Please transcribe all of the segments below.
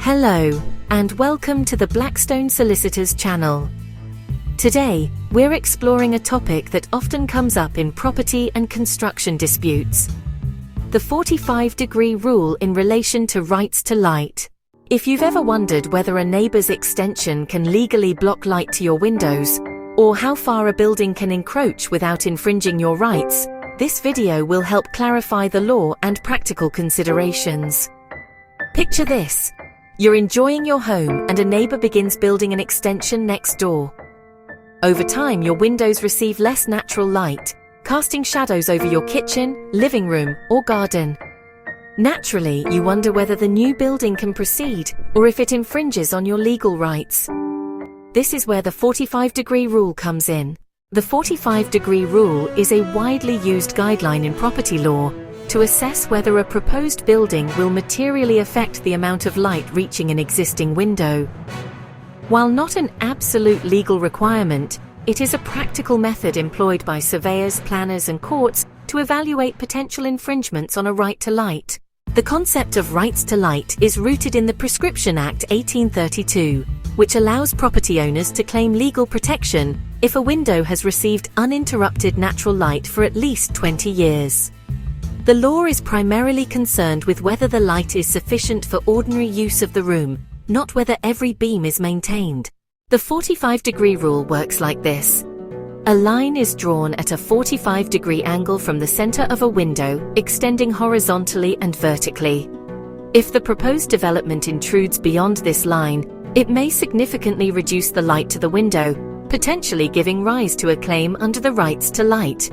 Hello, and welcome to the Blackstone Solicitors channel. Today, we're exploring a topic that often comes up in property and construction disputes: the 45-degree rule in relation to rights to light. If you've ever wondered whether a neighbor's extension can legally block light to your windows, or how far a building can encroach without infringing your rights, this video will help clarify the law and practical considerations. Picture this. You're enjoying your home and a neighbor begins building an extension next door. Over time, your windows receive less natural light, casting shadows over your kitchen, living room, or garden. Naturally, you wonder whether the new building can proceed, or if it infringes on your legal rights. This is where the 45-degree rule comes in. The 45-degree rule is a widely used guideline in property law to assess whether a proposed building will materially affect the amount of light reaching an existing window. While not an absolute legal requirement, it is a practical method employed by surveyors, planners, and courts to evaluate potential infringements on a right to light. The concept of rights to light is rooted in the Prescription Act 1832, which allows property owners to claim legal protection if a window has received uninterrupted natural light for at least 20 years. The law is primarily concerned with whether the light is sufficient for ordinary use of the room, not whether every beam is maintained. The 45-degree rule works like this. A line is drawn at a 45-degree angle from the center of a window, extending horizontally and vertically. If the proposed development intrudes beyond this line, it may significantly reduce the light to the window, potentially giving rise to a claim under the rights to light.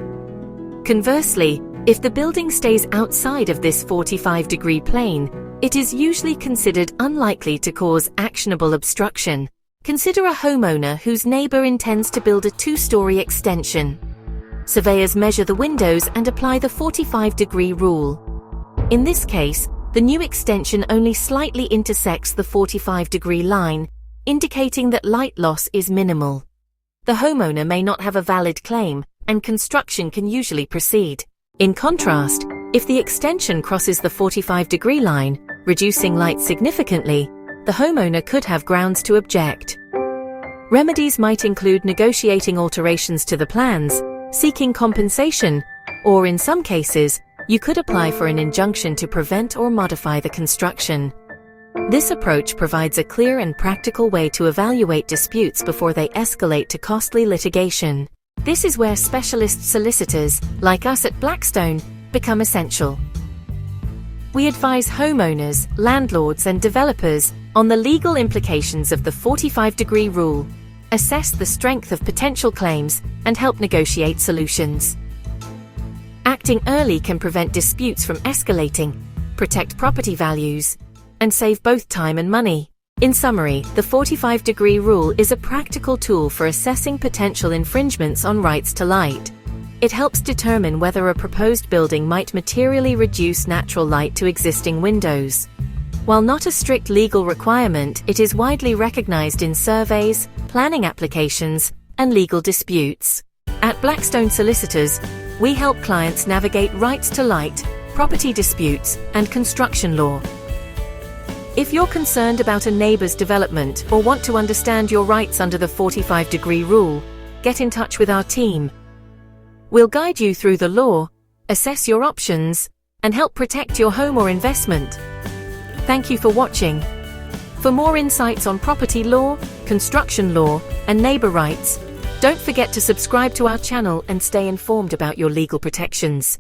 Conversely, if the building stays outside of this 45-degree plane, it is usually considered unlikely to cause actionable obstruction. Consider a homeowner whose neighbor intends to build a 2-story extension. Surveyors measure the windows and apply the 45-degree rule. In this case, the new extension only slightly intersects the 45-degree line, indicating that light loss is minimal. The homeowner may not have a valid claim, and construction can usually proceed. In contrast, if the extension crosses the 45-degree line, reducing light significantly, the homeowner could have grounds to object. Remedies might include negotiating alterations to the plans, seeking compensation, or in some cases, you could apply for an injunction to prevent or modify the construction. This approach provides a clear and practical way to evaluate disputes before they escalate to costly litigation. This is where specialist solicitors, like us at Blackstone, become essential. We advise homeowners, landlords, and developers on the legal implications of the 45-degree rule, assess the strength of potential claims, and help negotiate solutions. Acting early can prevent disputes from escalating, protect property values, and save both time and money. In summary, the 45-degree rule is a practical tool for assessing potential infringements on rights to light. It helps determine whether a proposed building might materially reduce natural light to existing windows. While not a strict legal requirement, it is widely recognized in surveys, planning applications, and legal disputes. At Blackstone Solicitors, we help clients navigate rights to light, property disputes, and construction law. If you're concerned about a neighbor's development or want to understand your rights under the 45-degree rule, get in touch with our team. We'll guide you through the law, assess your options, and help protect your home or investment. Thank you for watching. For more insights on property law, construction law, and neighbor rights, don't forget to subscribe to our channel and stay informed about your legal protections.